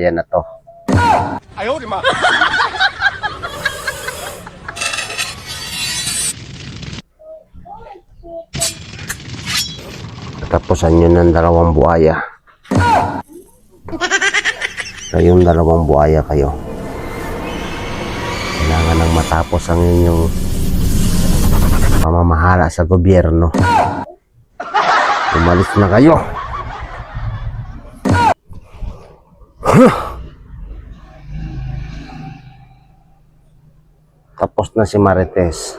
Yan na to. Ayaw, di ma. Tapusan nyo ng dalawang buhaya. Kayong dalawang buhaya kayo. Kailangan nang matapos ang inyong pamamahala sa gobyerno. Umalis na kayo. Tapos na si Marites.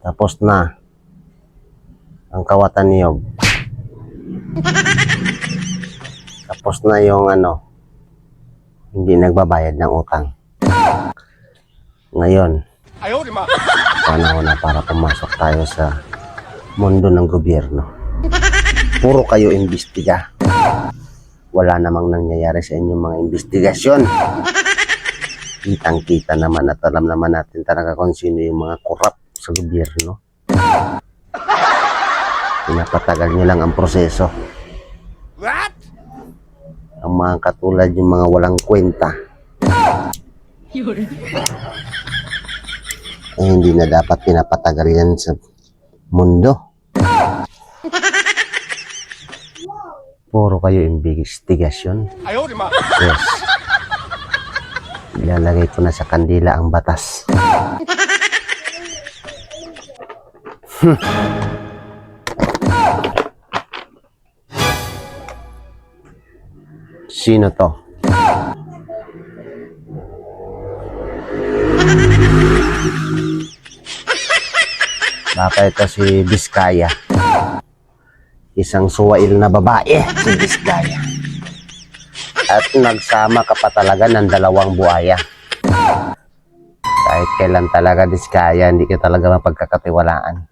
Tapos na ang Kawatan Niyog. Tapos na yung hindi nagbabayad ng utang. Ngayon, Ayaw, di ma. panahon na para pumasok tayo sa mundo ng gobyerno. Puro kayo imbestiga. Wala namang nangyayari sa inyong mga investigasyon. Kitang-kita naman at alam naman natin talaga kung sino yung mga korap sa gobyerno. Pinapatagal nyo lang ang proseso. What? Ang mga katulad yung mga walang kwenta. Hindi na dapat pinapatagal yan sa mundo. Puro kayo investigasyon. Ayaw, di ma. Yes. Ilalagay ko na sa kandila ang batas. Sino to? Baka ito si Biskaya. Isang suwail na babae, si Biskaya. At nagsama ka pa talaga ng dalawang buhaya. Kahit kailan talaga, Biskaya, hindi ka talaga mapagkakatiwalaan.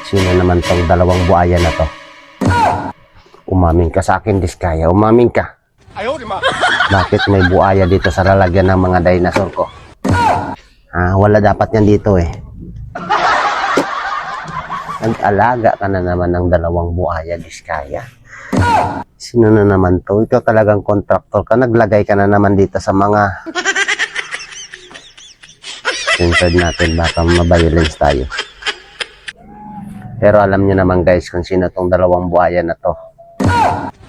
Sino naman tong dalawang buhaya na to? Umamin ka sa akin, Biskaya. Umamin ka. Ayaw, di ma. Bakit may buhaya dito sa lalagyan ng mga dinosaur ko? Wala dapat yan dito eh. Nag-alaga ka na naman ng dalawang buhaya, Biskaya. Sino na naman to? Ikaw talagang kontraktor ka. Naglagay ka na naman dito sa mga censored natin. Baka mabiolence tayo. Pero alam niyo naman guys kung sino tong dalawang buhaya na to.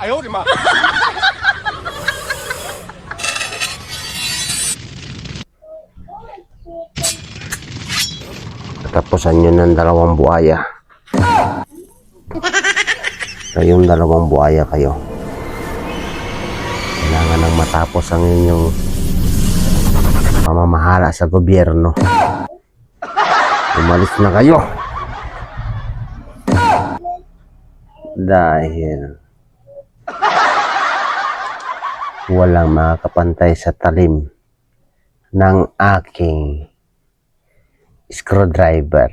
Ayaw, di ma. Tapusan nyo ng dalawang buhaya. Kayong dalawang buhaya kayo. Kailangan nang matapos ang inyong pamamahala sa gobyerno. Umalis na kayo. Dahil walang makakapantay sa talim ng aking screwdriver.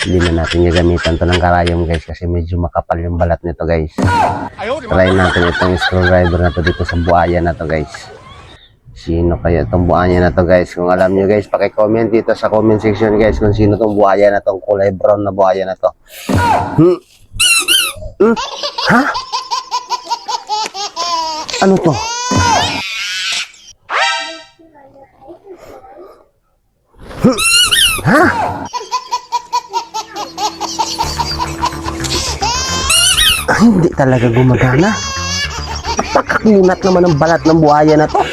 Hindi na natin gagamitan to ng karayom guys kasi medyo makapal yung balat nito guys. Ayaw, di ma. Try natin itong screwdriver na to dito sa buhaya na to guys. Sino kaya itong buhaya na to guys? Kung alam nyo guys, paki-comment dito sa comment section guys kung sino itong buhaya na to, kulay brown na buhaya na to. Ha? Ano to? Ha? Hindi talaga gumagana. Napakakunat naman ang balat ng buhaya na to.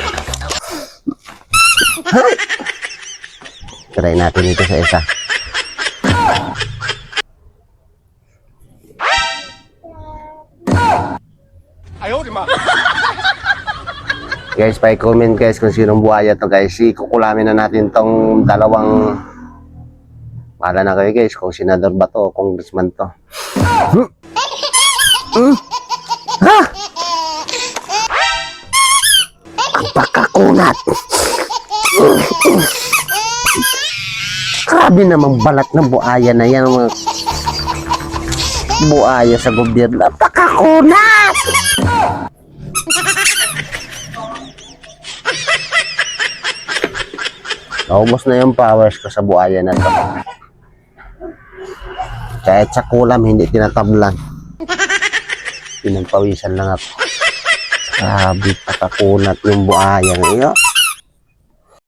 Ha? Try natin ito sa isa. Ayaw, di ma. Guys, pa-comment guys kung sinong buhaya to guys. Ikukulamin na natin tong dalawang. Wala na kayo guys kung senador ba to o congressman to. Ha? Ang pagkakunat. Grabe namang balat ng buhaya na yan. Mga buhaya sa gobyerno. Pagkakunat. Naubos na yung powers ko sa buhaya na to. Kahit sa kulam, hindi tinatablan. Pinagpawisan lang ako. Grabe, patakunat yung buhaya ngayon.